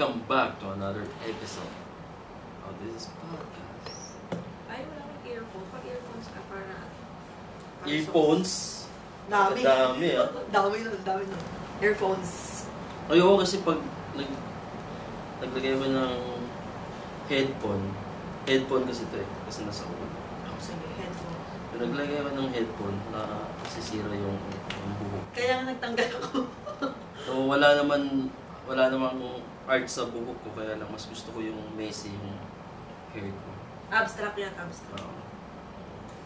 Welcome back to another episode of this podcast. Ay, wala akong earphone. Pag earphones ka para Earphones? Dami. Dami ah. Dami nun. Earphones. Ayoko kasi pag naglagay mo ng headphone kasi ito eh, kasi nasa ulo. Ako sige, headphone. Kung naglagay mo ng headphone, nasisira yung buhok. Kaya nga nagtanggal ako. So wala namang art sa buhok ko, kaya lang mas gusto ko yung messy yung hair ko. Abstract yan, abstract.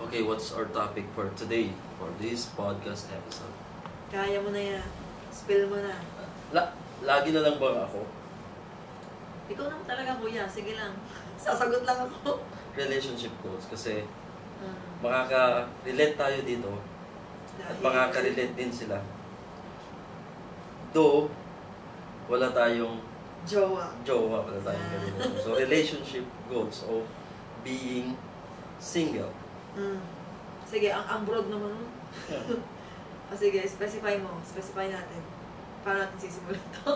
Okay, what's our topic for today, for this podcast episode? Kaya mo na yan. Spill mo na. Lagi na lang ba ako? Ikaw naman talaga, kuya. Sige lang. Sasagot lang ako. Relationship goals, kasi makaka-relate tayo dito at makaka-relate din sila. Though, wala tayong jowa, wala tayong relasyon. So, relationship goals of being single. Sige, ang broad naman nun. Sige, specify natin. Paano natin sisimulan ito?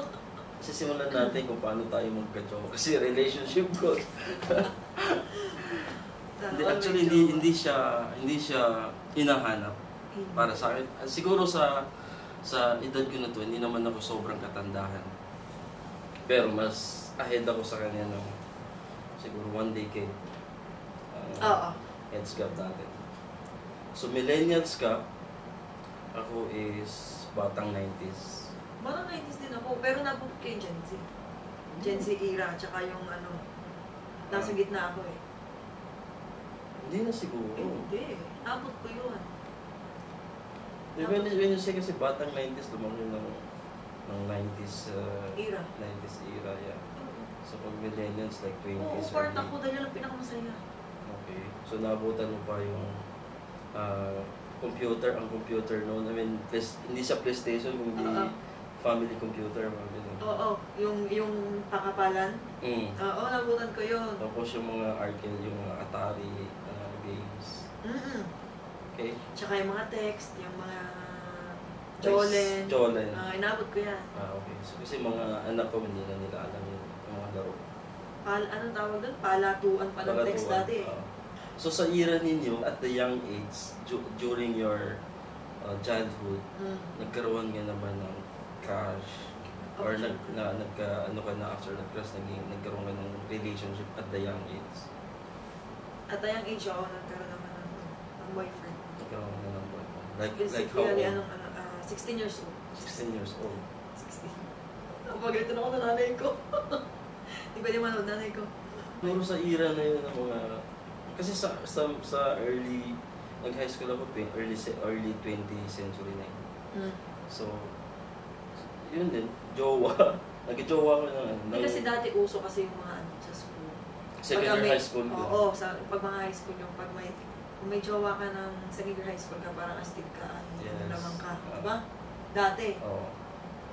Sisimulan natin kung paano tayo magka-jowa. Kasi relationship goals. Actually, hindi siya hinahanap para sa akin. Siguro sa edad ko na to, hindi naman ako sobrang katandahan. Pero mas ahead ako sa kanya ng siguro 1 decade. Heads gap natin. So millennials ka, ako is batang 90s. Batang 90s din ako, pero nabot kay Gen Z. Gen Z era, tsaka yung nasa gitna ako eh. Hindi na siguro. Hindi, nabot ko yun. When you say kasi batang 90s, lumaki ng 90s era. 90s era, yeah. So pag millennials, like 20s. Oo, part ako dahil ang pinakamasaya. Okay. So naabutan mo pa yung computer, ang computer noon. I mean, hindi sa PlayStation, hindi family computer. Oo, yung pakapalan. Oo, nabutan ko yun. Tapos yung mga arcade, yung mga Atari games. Okay. Tsaka yung mga text, yung mga Jolen. Inabot ko yan. Okay. So, kasi mga anak ko, hindi na nila alam yung mga laro. Anong tawag doon? Palatuan pa ng text dati. So sa era ninyo, at the young age, during your childhood, nagkaroon nga naman ng crush, or after nag-crush, nagkaroon ka ng relationship at the young age? At the young age, nagkaroon naman ng boyfriend. Nagkaroon ka ng boyfriend. Like how old? 16 years old. 16 years old. 16. Napagalitan ako ng nanay ko. Di ba di manood nanay ko? Puro sa era na yun ng mga... Kasi sa early... Nag-high school ako, early 20th century na yun. So, yun din. Jowa. Nag-jowa ko na. Kasi dati uso kasi yung mga sa school. Second year high school. Oo, pag mga high school yung kung may jowa ka ng second year high school ka, parang astig ka, lamang ka. Diba? Dati.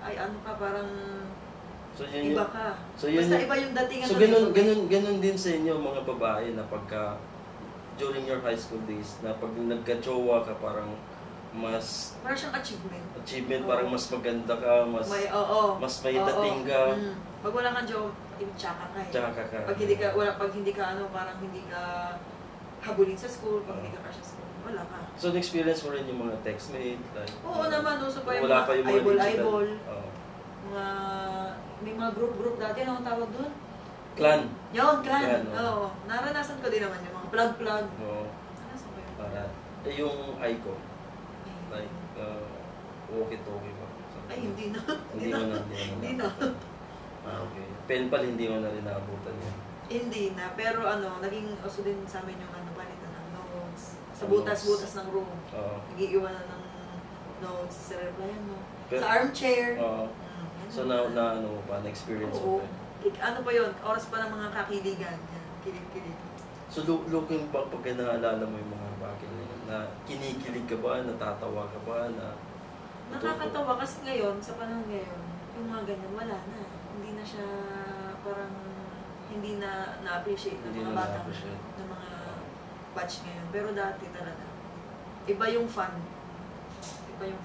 Ay, ano ka, parang iba ka. So, yun, basta iba yung dating. So, ganun din sa inyo mga babae na pagka during your high school days, na pag nagka-jowa ka, parang mas... Parang siyang achievement. Parang mas maganda ka, mas may dating ka. Pag wala kang jowa, tsaka ka eh. Tsaka ka. Pag hindi ka parang hindi ka habulin sa school, pag hindi ka crush sa school, wala ka. So, na-experience mo rin yung mga textmate? Like, oo naman, uso pa yung mga eyeball. May mga group dati, ano ang tawag doon? Clan. Yun, clan. Oo. Naranasan ko din naman yung mga plug. Oo. Naranasan ko yun. Yung icon. Like, walkie-talkie ba? Ay, hindi na. Hindi na. Okay. Pen pal, hindi mo na rin naabutan yan. Hindi na, pero naging uso din sa amin yung palitan ng notes. Sa butas-butas ng room. Nag-iiwanan ng notes sa replyan mo. Sa armchair. So na-experience mo pa. Ano pa yun? Oras pa ng mga kakiligan. Kilig-kilig. So looking back, pag naalala mo yung mga bagay na yun, na kinikilig ka ba, natatawa ka ba, nakakatawa kasi ngayon, sa panahon ngayon, yung mga ganyan, wala na. Hindi na siya parang hindi na na-appreciate ng mga bata ng mga batch ngayon. Pero dati talaga, iba yung fun. Iba yung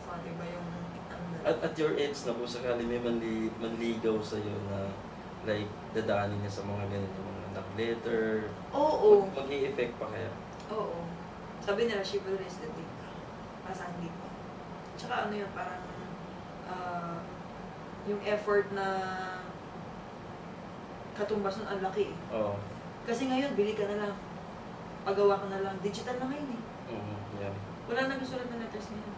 At your age na kung sakali may manligaw sa'yo na like, dadaanin niya sa mga ganito, mga nag-letter. Oo. Mag-i-effect pa kaya? Oo. Sabi nila, chivalry is the thing. Para hindi pa. Tsaka ano yun, parang yung effort na katumbas nun, ang laki eh. Oo. Kasi ngayon, bili ka na lang. Pagawa ka na lang. Digital na ngayon eh. Yeah. Wala na gusto ng letters ngayon.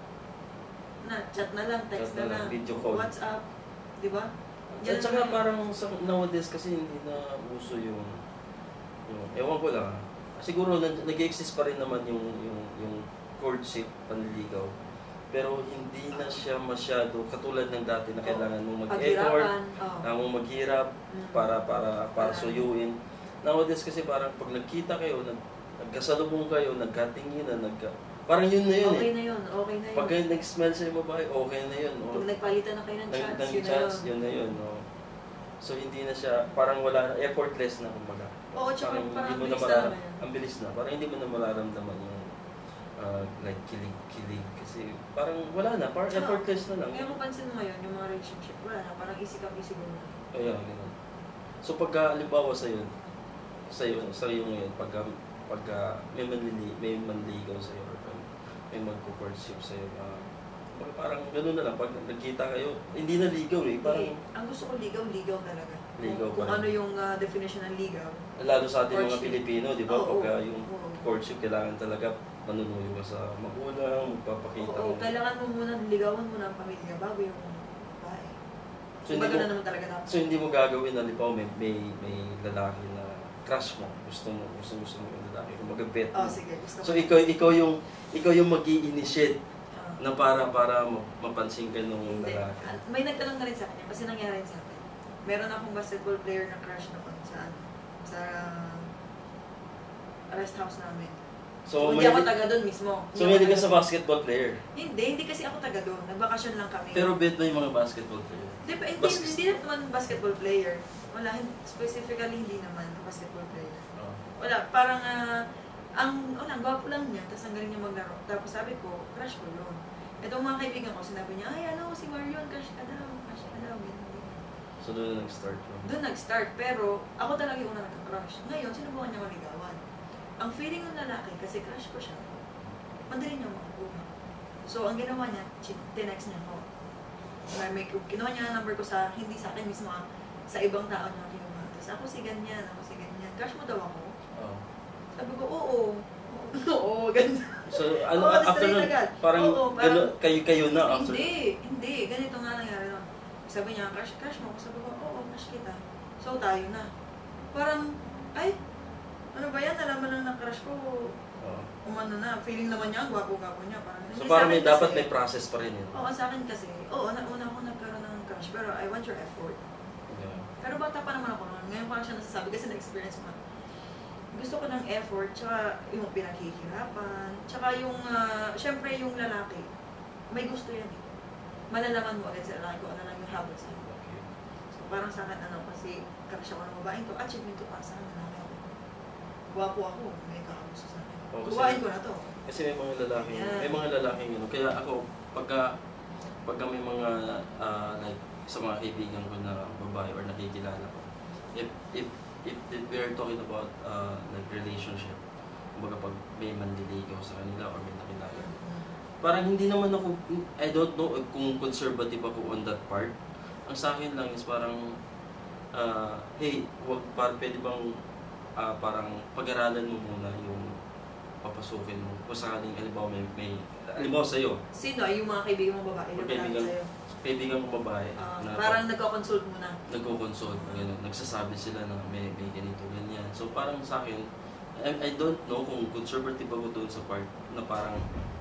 Chat na lang, text na lang, video call. WhatsApp. Di ba? At saka parang nowadays kasi hindi na uso yung ewan ko lang. Siguro nag-exist pa rin naman yung courtship, panliligaw. Pero hindi na siya masyado katulad ng dati na kailangan mong mag-effort, kailangan mong maghirap para suyuin. Nowadays kasi parang pag nagkita kayo, nagkasalubong kayo, nagkatinginan, parang yun na yun okay na yun. Pag kayo nag-smell sa yung babae, okay na yun. Pag nagpalitan na kayo ng chats, yun na yun. So hindi na siya, parang wala na, effortless na kumbaga. Oo, tsaka parang hindi mo na ang bilis na. Parang hindi mo na mararamdaman yung like kilig kasi parang wala na, parang effortless na lang. Kaya kung pansin mo ngayon, yung mga relationship, wala na, parang easy come, easy go na. Kaya, gano'n. So pagka, halimbawa sa'yo ngayon, pagka may manligaw sa'yo, or may magko-courtship sa'yo, parang gano'n na lang, pag nagkita kayo, hindi na ligaw eh. Parang, ang gusto ko ligaw talaga. Ligaw kung ano yung definition ng ligaw. Lalo sa ating mga Pilipino, di ba? Pagka yung Oo. courtship, kailangan talaga manunuyo ka sa magulang, magpapakita Oo, kailangan mo muna, ligawan mo na ang pamilya bago yung babae. So, na naman talaga dapat. So, hindi mo gagawin na, di ba, may lalaki na crush mo, gusto mo yung lalaki, kung mag-bet mo. Sige, gusto So, ikaw yung mag-i-initiate na para mapansin ka nung lalaki. May nagtanong na rin sa kanya, kasi nangyari sa akin. Meron akong basketball player na crush na sa rest house namin. So, hindi ako taga doon mismo. So, hindi ka sa basketball player? Hindi kasi ako taga doon. Nagbakasyon lang kami. Pero bet mo yung mga basketball player? Hindi naman basketball player. Wala, specifically hindi naman basketball player. Wala, parang ang gwapo lang niya, tapos ang galing niya maglaro. Tapos sabi ko, crush ko yun. Itong mga kaibigan ko, sinabi niya, ay si Marion, crush ka daw. So, doon na nag-start yun? Doon nag-start, pero ako talaga yung una nagka-crush. Ngayon, sinubukan niya ko ligawan. Ang feeling ng lalaki, kasi crush ko siya, madali niya makakuha. So, ang ginawa niya, tinext niya ako. Kinuha niya ang number ko hindi sa akin mismo, sa ibang tao niya kinuha. Tapos ako si ganyan. Crush mo daw ako? Oo. Sabi ko, oo. Oo, ganda. So, after nun, parang kayo na after? Hindi. Ganito nga nangyari nun. Sabi niya, crush mo. Sabi ko, oo, crush kita. So, tayo na. Parang, ano ba yan? Nalaman lang na crush ko. Umano na. Feeling naman niya, gwapo-gwapo niya. So, parang dapat may process pa rin yun? Oo, sa akin kasi. Una ako nagkaroon ng crush. Pero I want your effort. Yeah. Pero bata pa naman ako noon. Ngayon pa siya nasasabi kasi na-experience ko. Gusto ko ng effort, tsaka yung pinaghihirapan, tsaka yung, syempre yung lalaki, may gusto yan eh. Malalaman mo agad sa lalaki kung ano lang yung habol sa'yo. Okay. So parang sa akin, kasi crush ako ng babaeng to, achievement to para sa akin, lalaki ako. Guwapo ako, may kakagusto sa akin. Kuhain ko na to. Kasi may mga lalaki yun. Kaya ako, pagka may mga, like, sa mga kaibigan ko na babae or nakikilala ko, if we are talking about like relationship, kumbaga pag may manliligaw sa kanila or may nakilala, parang hindi naman ako, I don't know kung conservative ako on that part. Ang sa akin lang is parang, hey, pwede bang parang pag-aralan mo muna yung papasukin mo. Kung sakaling, halimbawa sa'yo. Sino? Yung mga kaibigan mo babae? Kaibigan ko babae. Parang nagko-consult muna. Nagko-consult, nagsasabi sila na may ganito, ganyan. So parang sa akin, I don't know kung conservative ako doon sa part na parang,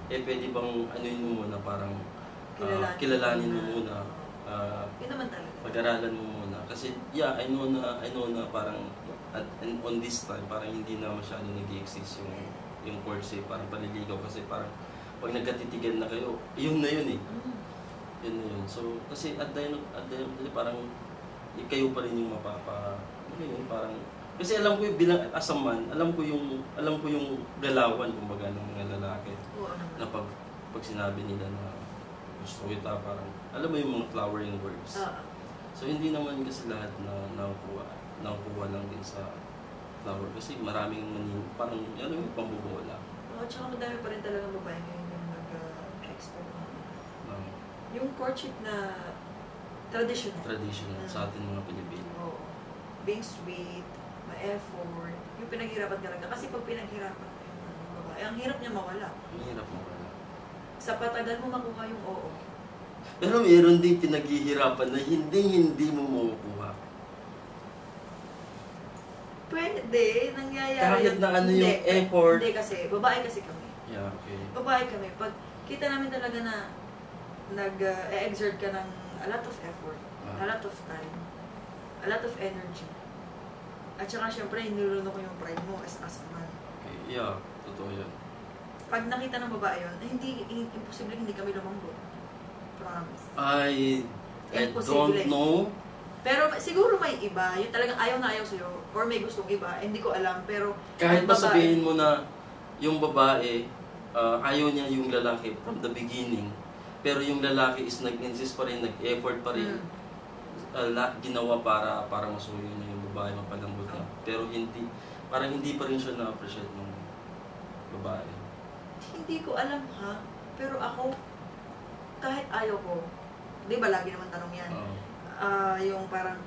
pwede bang anuin mo muna, parang kilalanin mo muna. Yun naman talaga. Pag-aralan mo muna. Kasi I know na parang, on this time, parang hindi na masyado nag-i-exist yung courtship, parang paliligaw. Kasi parang, pag nagkatitigan na kayo, yun na yun eh. Yun na yun. So, kasi at the end parang kayo pa rin yung parang, kasi alam ko yung bilang as a man, alam ko yung galawan kumbaga ng mga lalaki. Na pag sinabi nila na gusto kita, parang, alam mo yung mga flowering words. So hindi naman kasi lahat na nakukuha lang din sa flower kasi maraming parang ano yung pambobola. At saka madami pa rin talagang babae ngayon yung nag-export. Yung courtship na traditional. Traditional sa atin mga Pilipino. Oo. Being sweet, ma-effort, yung pinaghirapan talaga. Kasi pag pinaghirapan mo yung babae, ang hirap niya mawala. Ang hirap mawala. Sa patagal mo makuha yung oo. Pero meron din pinaghihirapan na hindi mo makukuha. Pwede, nangyayari. Kahit na ano yung effort. Hindi kasi, babae kasi kami. Yeah, okay. Babae kami. Pag kita namin talaga na nag-exert ka ng a lot of effort, a lot of time, a lot of energy. At saka syempre, hinuluno ko yung pride mo as a man. Okay, yeah, totoo yan. Pag nakita ng babae yun, imposible hindi kami lumambot. Promise. I don't know. Pero siguro may iba, yung talagang ayaw na ayaw sa'yo, or may gustong iba, hindi ko alam, pero kahit pa sabihin mo na yung babae, ayaw niya yung lalaki from the beginning, pero yung lalaki is nag-insist pa rin, nag-effort pa rin, ginawa para masuyo niya yung babae, mapalambot niya. Pero parang hindi pa rin siya na-appreciate ng babae. Hindi ko alam ha, pero ako, kahit ayaw ko, di ba lagi naman tanong yan, yung parang,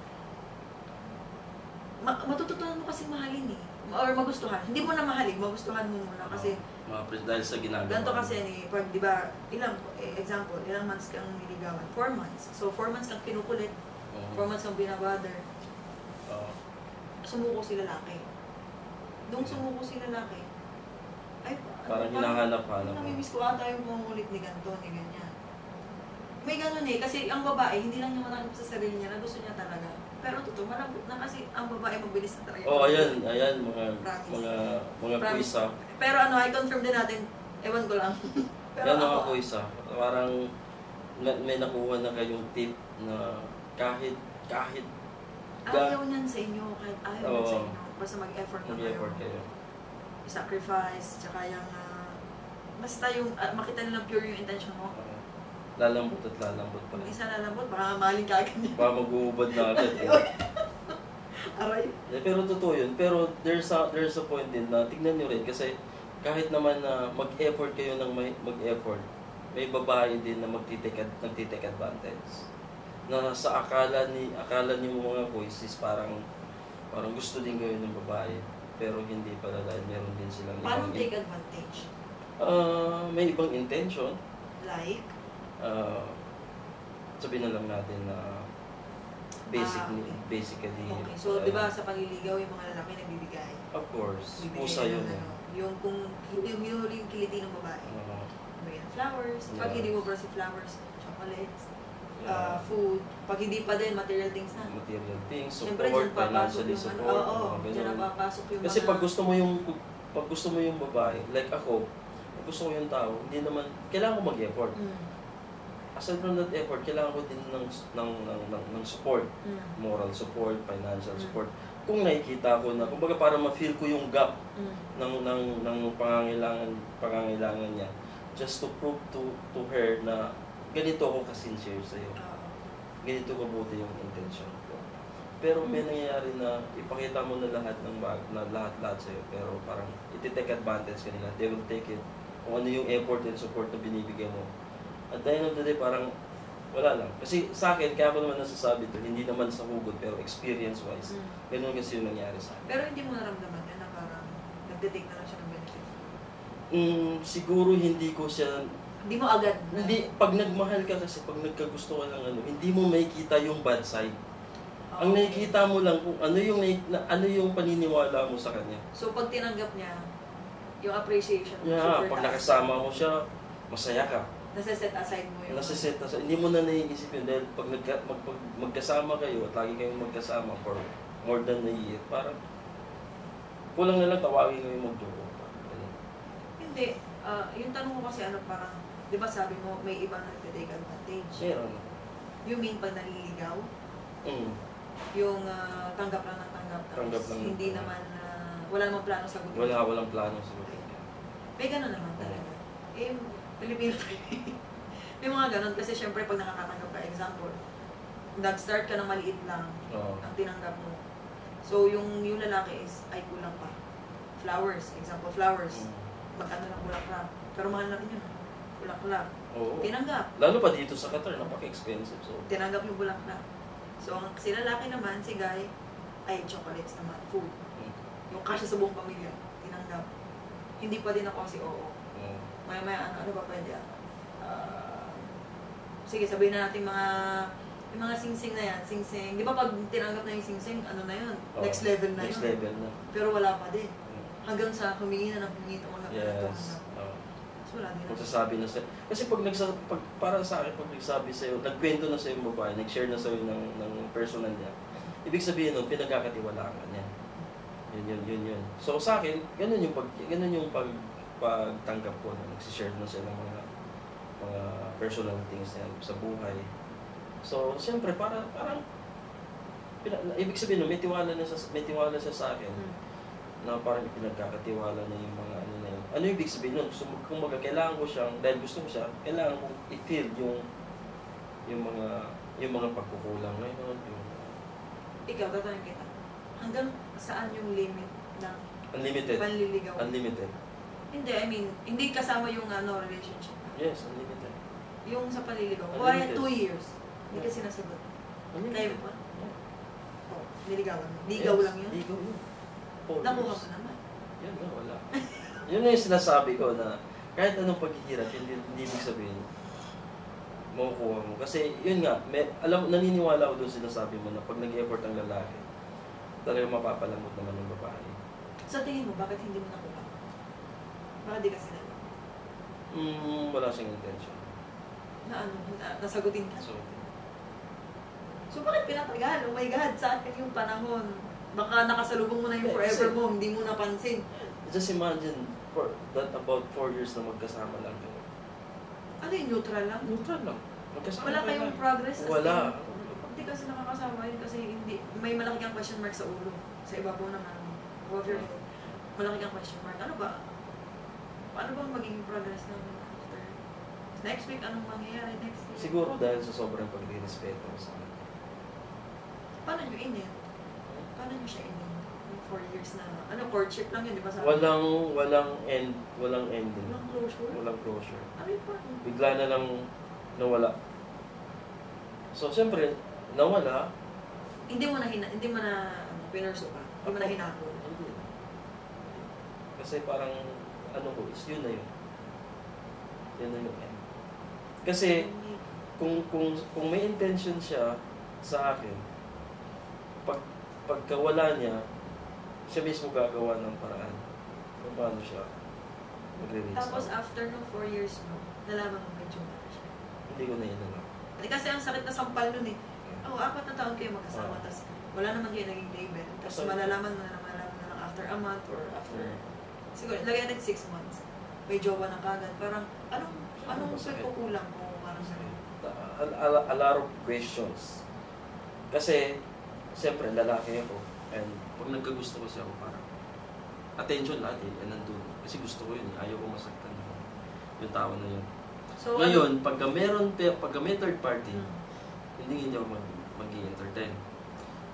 matututunan mo kasi mahalin eh, or magustuhan. Hindi mo na mahalin, magustuhan mo muna kasi, dahil sa ginagawa. ganito kasi pag di ba, example, ilang months kang niligawan? 4 months. So 4 months kang kinukulit, 4 months kang binabother. Sumuko si lalaki. Nung sumuko si lalaki, ay, parang hinahanap-hanap. Namimiss ko ata yung pangulit ni ganito, ni ganyan. May ganun eh, kasi ang babae, hindi lang niya mananap sa sarili niya na gusto niya talaga. Pero totoo, malambot na kasi ang babae mabilis na talaga. Ayan, mga quiz ha. Pero I confirm din natin, ewan ko lang. Pero yan mga quiz ha. Parang may nakuha na kayong tip na kahit ayaw niyan sa inyo, kahit ayaw niyan sa inyo, basta mag-effort na kayo. I-sacrifice, tsaka yung, basta yung, makita nilang pure yung intention mo. Lalambot at lalambot pa rin. Hindi sa lalambot, baka mahalin ka agad niya. Baka mag-uubad na agad. Aray. Pero totoo yun. Pero there's a point din na tignan nyo rin kasi kahit naman na mag-effort kayo ng mag-effort, may babae din na nagtitake advantage. Na sa akala niyo mga boys is parang gusto din kayo ng babae. Pero hindi pala dahil meron din silang paano take advantage? May ibang intention. Like? Sabihin na lang natin na basically. Okay, so di ba sa panliligaw yung mga lalaki nagbibigay? Of course. Pusa yun. Yung kung yung hinuli yung kiliti ng babae. Bigyan ng flowers. Pag hindi mo si flowers, chocolates, food. Pag hindi pa din, material things na. Material things, siyempre, support, financially support. Diyan napapasok yung kasi pag gusto mo yung babae, like ako, gusto ko yung tao, hindi naman, kailangan ko mag-effort. Aside from that effort, kailangan ko din ng support. Moral support, financial support. Kung nakikita ko na, kumbaga para ma-feel ko yung gap ng pangangailangan niya, just to prove to her na ganito ako ka-sincere sa'yo. Ganito kabuti yung intention ko. Pero may nangyayari na ipakita mo na lahat sa'yo, pero parang iti-take advantage ka nila. They will take it. Kung ano yung effort and support na binibigay mo. At the end of the day, parang wala lang. Kasi sa akin, kaya ako naman nasasabi to, hindi naman sa hugot, pero experience-wise, ganun kasi yung nangyari sa akin. Pero hindi mo naramdaman yan na parang nagtitake na lang siya ng benefit? Siguro hindi ko siya... Hindi mo agad? Hindi, pag nagmahal ka kasi, pag nagkagusto ka ng hindi mo makikita yung bad side. Ang nakikita mo lang kung ano yung paniniwala mo sa kanya. So pag tinanggap niya, yung appreciation mo, pag nakasama mo siya, masaya ka. Nasa-set aside mo yun. Nasa-set aside. Hindi mo na naiisip yun dahil pag magkasama kayo at lagi kayong magkasama for more than a year, parang kulang na lang tawagin kayo mag-joke. Hindi. Yung tanong ko kasi parang, di ba sabi mo, may ibang nag-take advantage? Meron. You mean pag naliligaw? Yung tanggap lang ng tanggap. Hindi naman, wala namang plano sa gusto. Walang plano sa gusto. May gano'n naman talaga. Pilipino tayo. May mga ganun kasi syempre pag nakakatanggap ka, example, nag-start ka ng maliit lang, Oo. ang tinanggap mo. So, yung lalaki is, ay kulang pa. Flowers, example, flowers. Mag-ano lang bulaklak. Pero mahal natin yun. Bulaklak. Oo. Tinanggap. Lalo pa dito sa Qatar, napaka-expensive. So. Tinanggap yung bulaklak. So, si lalaki naman, si guy, ay chocolates naman, food. Yung kasya sa buong pamilya, tinanggap. Hindi pa din ako kasi oo. Maya-maya, ano ba pwede ako? Sige, sabihin na natin yung mga sing-sing na yan, sing-sing. Di ba pag tinanggap na yung sing-sing, ano na yun? Next level na next yun. Next level na. Pero wala pa din. Hanggang sa humingi na ng humingi ito. Yes. So, wala din. Magsasabi na sa'yo. Kasi para sa akin, pag nagsabi sa'yo, nagkwento na sa'yo yung babae, nag-share na sa'yo ng personal niya, ibig sabihin nun, pinagkakatiwalaan ka niya. Yun. So sa akin, ganun yung pagtanggap ko na nagsishare na sila ng mga personal things niya sa buhay. So, siyempre, parang ibig sabihin nun, may tiwala siya sa akin. Na parang pinagkakatiwala na yung mga ano na yun. Ano yung ibig sabihin nun? So, kung kailangan ko siyang, dahil gusto ko siya, kailangan ko i-feel yung mga pagkukulang ngayon. Ikaw, tatanong kita. Hanggang saan yung limit ng unlimited panliligaw? Unlimited. Hindi, I mean, hindi kasama yung relationship. Yes, unlimited. Yung sa panliligaw. Unlimited. Kaya 2 years. Hindi ka sinasagot. Kaya mo pa? Oo. Niligawan mo. Ligaw lang yun? Ligaw yun. Nakuha ko naman. Yan na, wala. Yun na yung sinasabi ko na kahit anong paghihirap, hindi ibig sabihin makukuha mo. Kasi yun nga, naniniwala ko doon sinasabi mo na pag nag-effort ang lalaki, talagang mapapalamot naman yung babae. Sa tingin mo, bakit hindi mo nakuha? Bakit di ka sinalo? Wala siyang intention. Nasagutin ka? So bakit pinatagal? Oh my God, sa akin yung panahon. Baka nakasalubong mo na yung forever mo, hindi mo napansin. Just imagine that about 4 years na magkasama lang kayo. Ano yung neutral lang? Neutral lang. Magkasama wala kayong progress? Wala. Hindi kasi nakakasama yun kasi hindi, may malaki kang question mark sa ulo. Sa iba po naman, above your head. Malaki kang question mark. Ano ba? Paano bang magiging progress namin after? Next week, anong mangyayari next week? Siguro dahil sa sobrang pagre-respeto sa akin. Paano nyo in-end? Paano nyo siya in-end? 4 years na, courtship lang yun, di ba? Walang ending. Walang closure? Walang closure. Ano yun pa? Bigla na lang nawala. So, siyempre, nawala. Hindi mo na pinurso pa? Hindi mo na hinako? Hindi. Kasi parang, yun na yun. Yun na yung end. Kasi, kung may intention siya sa akin, pagka wala niya, siya mismo gagawa ng paraan kung paano siya magre-reach. Tapos after ng 4 years mo, nalaman mo medyo na siya. Hindi ko na inalam. Kasi ang sakit na sampal nun eh. 4 na taon kayo magkasama, tapos wala naman kayo naging label. Tapos malalaman mo na lang after a month or after, siguro, lagyan natin 6 months. May jowa na kagad. Parang, anong pagkukulang ko? Parang a lot of questions. Kasi, siyempre, lalaki ako. And pag nagkagusto ko siya ako, parang attention lahat nandun. Kasi gusto ko yun. Ayaw ko masaktan yung tao na yun. So, ngayon, pagka may third party, hindi ako mag-i-entertain.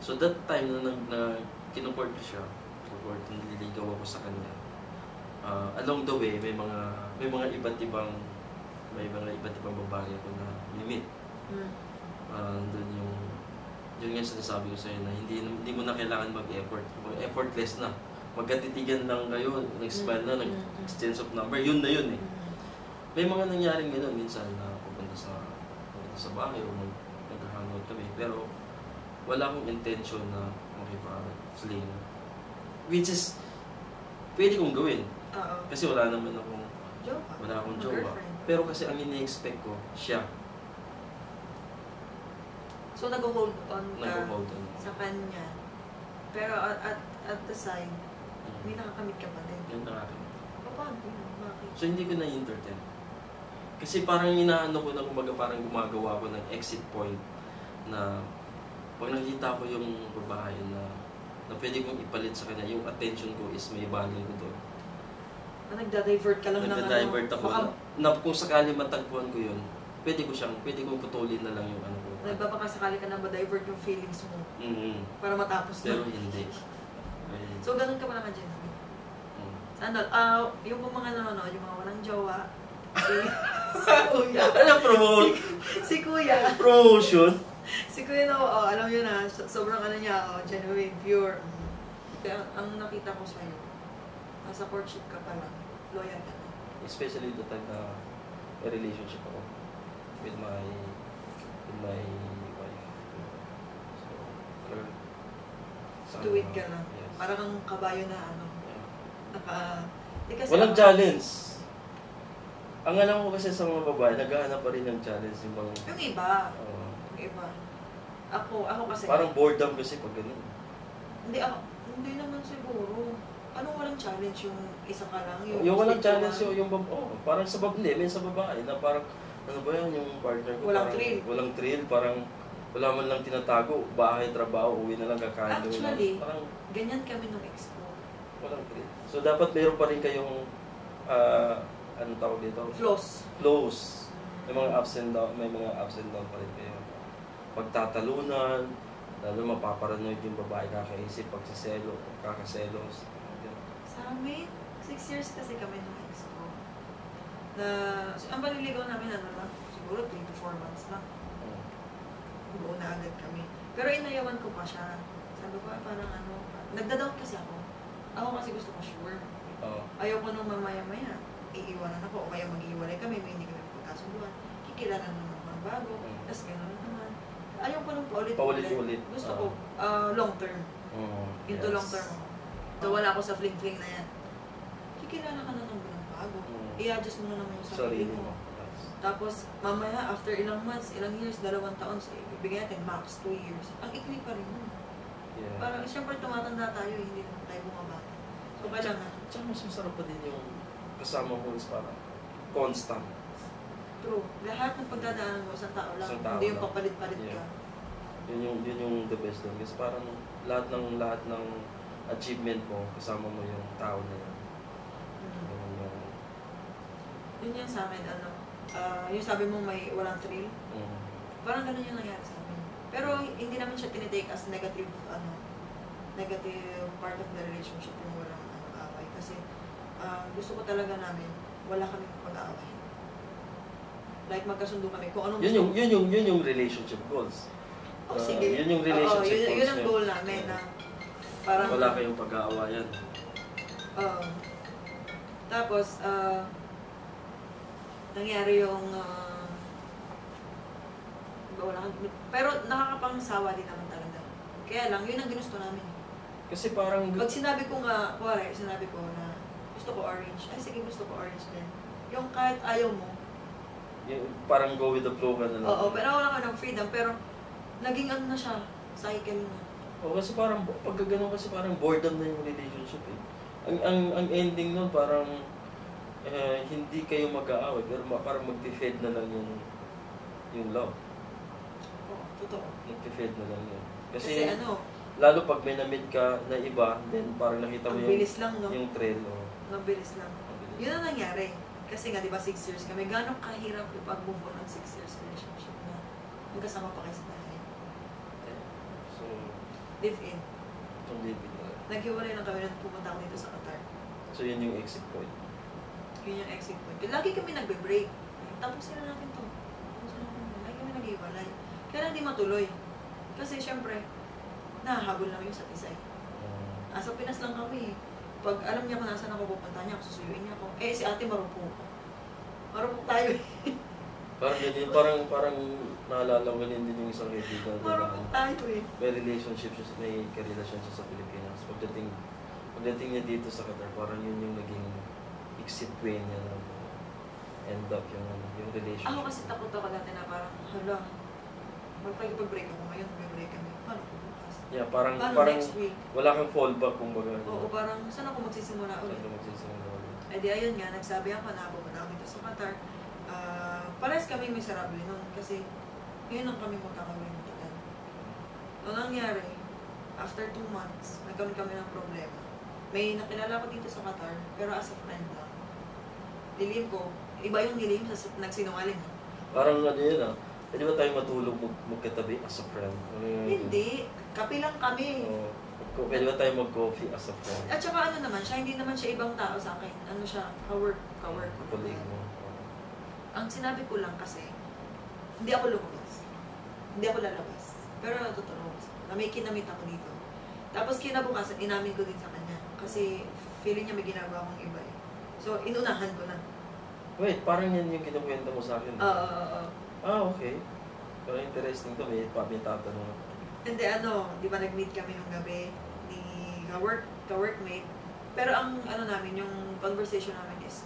So that time na kinuport ko siya, nililigaw ako sa kanya. Along the way, may mga iba't ibang babae ako na limit. Doon yung sinasabi ko sa'yo na hindi mo na kailangan mag-effort. Effortless na. Magkatitigan lang kayo, nag-smile na, nag-exchange of number, yun na yun eh. May mga nangyaring gano'n minsan na pupunta sa bahay o mag-hangout kami. Pero wala akong intention na makipag-fling. Which is, pwede kong gawin. Kasi wala naman akong jowa. Pero kasi ang ini-expect ko, siya. So, nag-hold on ka sa kanya. Pero at the side, may nakakamit ka pa din. Yung nakakamit. Paano? Bakit? So, hindi ko na-entertain. Kasi parang inaano ko na parang gumagawa ko ng exit point na pag nakita ko yung babae na pwede kong ipalit sa kanya, yung attention ko is may value ko doon. Nagda-divert ka lang ng Nagda-divert ako. Kung sakali matagpuan ko yun, pwede kong putulin na lang yung ano ko. Nagpapakasakali ka na ma-divert yung feelings mo para matapos Pero na. hindi. So, ganun ka pala ka dyan. Sana, yung mga nanonood, yung mga walang jowa, si Kuya. Ano promote? Si Kuya. Promotion? Si Kuya na, alam yun na, sobrang ano niya, genuine, pure. Kaya ang nakita ko sa'yo, nasa courtship ka pala, loyal ka na. Especially the time na may relationship ako with my wife. So, girl. Tuwid ka lang. Yes. Parang kang kabayo na ano, kasi walang challenge. Ang alam ko kasi sa mga babae, naghahanap pa rin ng challenge yung mga... Yung iba. Yung iba. Ako kasi... Parang boredom kasi pag ganun. Hindi naman siguro. Anong walang challenge yung isa ka lang? Yung walang challenge yung parang sa babae, may sa babae na parang, ano ba yan, yung partner ko walang parang... thrill. Walang thrill, parang wala man lang tinatago, bahay, trabaho, uwi na lang kakain. Actually, parang, ganyan kami nung ex ko. walang thrill. So dapat meron pa rin kayong, anong tawag dito? Flows. May mga ups and down pa rin kayo. Pagtatalunan, lalo mapaparanoid yung babae, kakaisip, kakaselos. Sa amin, 6 years kasi kami nung ex ko. Ang paliligaw namin, siguro 3 to 4 months lang. Buo na agad kami. Pero inayawan ko pa siya. Sabi ko, parang nagda-doubt kasi ako. Ako kasi gusto ko sure. Ayaw ko nung mamaya-maya, iiwanan ako o kaya mag-iwalay kami, may hindi kami pagkasunduan. Kikilala naman ng bago, tapos gano'n naman. Ayaw ko nung paulit-ulit. Gusto ko long term. Into long term ako. So wala ako sa fling-fling na yan. Kikilala ka na ng bago. I-adjust mo na naman yung sarili mo. Tapos, mamaya, after ilang months, ilang years, 2 taon, ibigay natin max 2 years. Ang ikli pa rin yun. Yeah. Parang, siyempre, tumatanda tayo, hindi naman tayo bumabata. So, kailangan. Tsaka mas masarap pa din yung kasama mo is parang constant. True. Lahat ng pagdadaanan mo, isang tao lang. Hindi yung papalit-palit ka. Yun yung the best doon. Kasi parang lahat ng achievement mo, kasama mo yung tao na yun. Yun yan sa akin, yung sabi mo may walang thrill. Parang ganun yung nangyari sa amin. Pero hindi namin siya tinitake as negative part of the relationship yung walang away. Kasi gusto ko talaga namin wala kami pag-aaway. Like magkasundo kami kung anong yun yung relationship goals. Sige. Yun yung relationship goals. Yun ang goal namin na parang wala kayong pag-aawayan. Tapos nangyari yung pero nakakapangsawa din naman talaga. Kaya lang, yun ang ginusto namin. Kasi parang... Pag sinabi ko na gusto ko orange, ay sige gusto ko orange din. Yung kahit ayaw mo. Yung, parang go with the flow ka na lang. Oo, pero wala ka ng freedom. Pero naging ano na siya, cycle na. Oo, kasi parang, pag gano'n kasi parang boredom na yung relationship eh. Ang ending nun parang hindi kayo mag-aaway, pero parang mag-fade na lang yung love. Oo, totoo. Mag-fade na lang yun. Kasi lalo pag may na-meet ka na iba, then parang nakita mo yung trail. Mabilis lang. Yun ang nangyari. Kasi nga, di ba, 6 years kami. Gano'ng kahirap ipag-move on ng 6 years relationship na magkasama pa kayo sa bahay. So, Live-in. live-in na. Naghiwalay lang kami nung pumunta ako dito sa Qatar. So, yun yung exit point. Yun yung exit point. Lagi kami nagbe-break. Tapos na natin to. Lagi kami nag-iwalay. Kaya lang di matuloy. Kasi syempre, nahahabol lang yung sa isa eh. Sa Pinas lang kami. Pag alam niya kung nasaan ako pupunta niya, susuyuin niya ako. Si ate marupok. Marupok tayo eh. Parang naalala ko din yung isang kaibigan. Marupok tayo eh. May karelasyon siya sa Pilipinas. Pagdating niya dito sa Qatar, parang yun yung naging exit way niya na end up yung relationship. Ako kasi takot ako dati na parang, magpag-break ako ngayon, mag-break kami. Paano ko bukas? Yeah, parang next week? Wala kang fallback kumbaga. Oo, parang saan ako magsisimula ulit? Di ayun nga, nagsabi ako na pumunta kami dito sa Qatar. Parehas kami miserable nun kasi yun ang kami magkakalimutan. Noong nangyari, after 2 months, nagkaroon kami ng problema. May nakilala ko dito sa Qatar, pero as a friend lang. Dilim ko, iba yung dilim sa nagsinungaling. Parang ano yun pwede ba tayo matulog magkatabi as a friend? Hindi. Kape lang kami. Pwede ba tayo mag-coffee as a friend? At saka ano naman siya, hindi naman siya ibang tao sa akin. Ano siya, ka-work. Kapalig mo. Ang sinabi ko lang kasi, hindi ako lumabas. Hindi ako lalabas. Pero totoo, na may kinamit ako dito. Tapos kinabukasan, inamin ko din sa kanya. Kasi feeling niya may ginagawa akong iba eh. So, inunahan ko na. Wait, parang yan yung kinukwento mo sa akin. Oo. Okay. Pero interesting to, may tatanong ako. Hindi, di ba nag-meet kami nung gabi ni ka-workmate. Pero ang namin, yung conversation namin is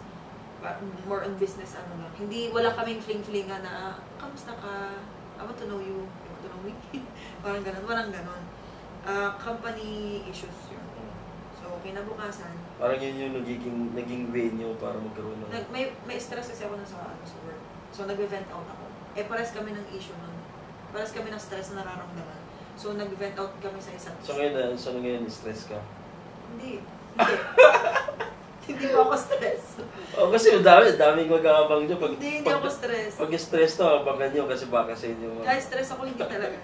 more on business lang. Hindi, wala kaming fling-flingan na, kamusta ka? I want to know you. You want to know me? Parang ganun. Walang ganun. Company issues yun. So, kinabukasan. Parang yun yung naging way nyo para magkaroon ng... May stress kasi ako sa work. So, nag-vent out ako. Pares kami ng issue nun. Pares kami ng stress na nararamdaman. So, nag-vent out kami sa isa't isa. So ngayon, stress ka? Hindi. Hindi ba ako stress? Kasi daming magkakabang nyo. Hindi ako stress. Pag stress to, abangan nyo kasi baka sa inyo. Kahit stress ako, hindi talaga.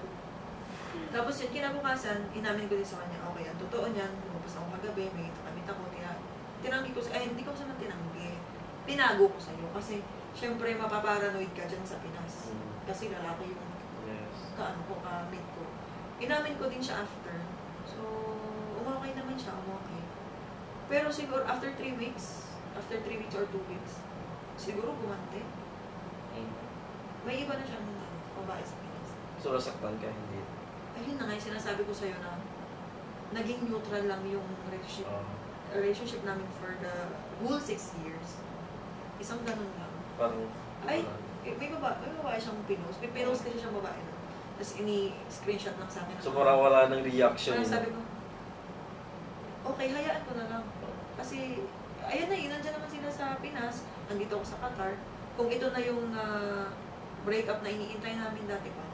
Tapos yun, kinabukasan, inamin ko din sa kanya, okay, ang totoo niyan, lumabas ako kagabi, may kamit ako, tinanggi ko hindi ko naman tinanggi. Pinago ko sa'yo kasi, syempre, mapaparanoid ka dyan sa Pinas. Kasi lalaki yung ka-meet ko. Inamin ko din siya after. So, umokay naman siya, umokay. Pero siguro, after 3 weeks or 2 weeks, siguro gumante. May iba na siyang babae sa Pinas. So, nasaktan ka, hindi? Ayun na nga yung sinasabi ko sa'yo na naging neutral lang yung relationship namin for the whole 6 years. Isang ganun lang. Parang... may babae siyang pinost. May pinost kasi siyang babae na. Tapos ini-screenshot lang sa akin. So parang wala nang reaction. Parang sabi ko, okay, hayaan ko na lang. Kasi, ayan na, nandiyan naman sila sa Pinas. Nandito ako sa Qatar. Kung ito na yung breakup na iniintay namin dati pa,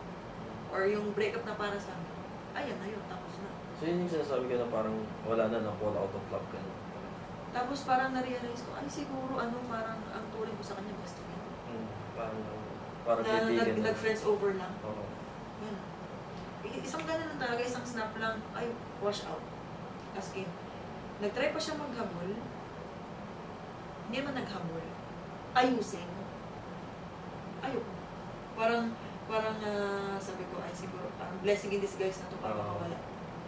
or yung breakup na para sa amin, ayan na yun, tapos na. So yun yung sinasabi ko na parang wala na fall out of love ka na. Tapos parang na-realize ko, siguro parang ang turing ko sa kanya best friend. Parang kaibigan na. Nag-friends over lang. Oo. Yan. Isang ganun lang talaga, isang snap lang, wash out. As in, nag-try pa siya maghabol. Hindi naman naghabol. Ayusin. Ayoko. Parang sabi ko, siguro, parang blessing in disguise na to para makawala.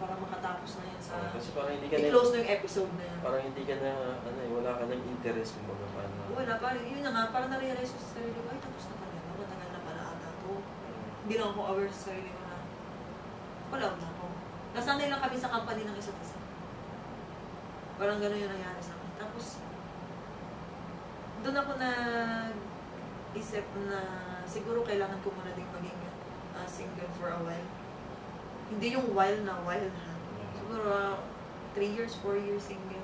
Para makatapos na yan sa... Kasi parang hindi ka i-close na yung episode na yan. Parang hindi ka na, wala ka ng interest kung baga paano. Wala, parang yun na nga, parang na-realize ko sa sarili ko, tapos na pala, matagal na pala ata to. Hindi lang ako aware sa sarili ko na, wala na ako. Nasanay lang kami sa company ng isa't isa. Parang gano'n yung nangyari sa akin. Tapos, doon ako isip na siguro kailangan ko muna din maging single for a while. Hindi yung while na while ha. Siguro 3 years, 4 years single.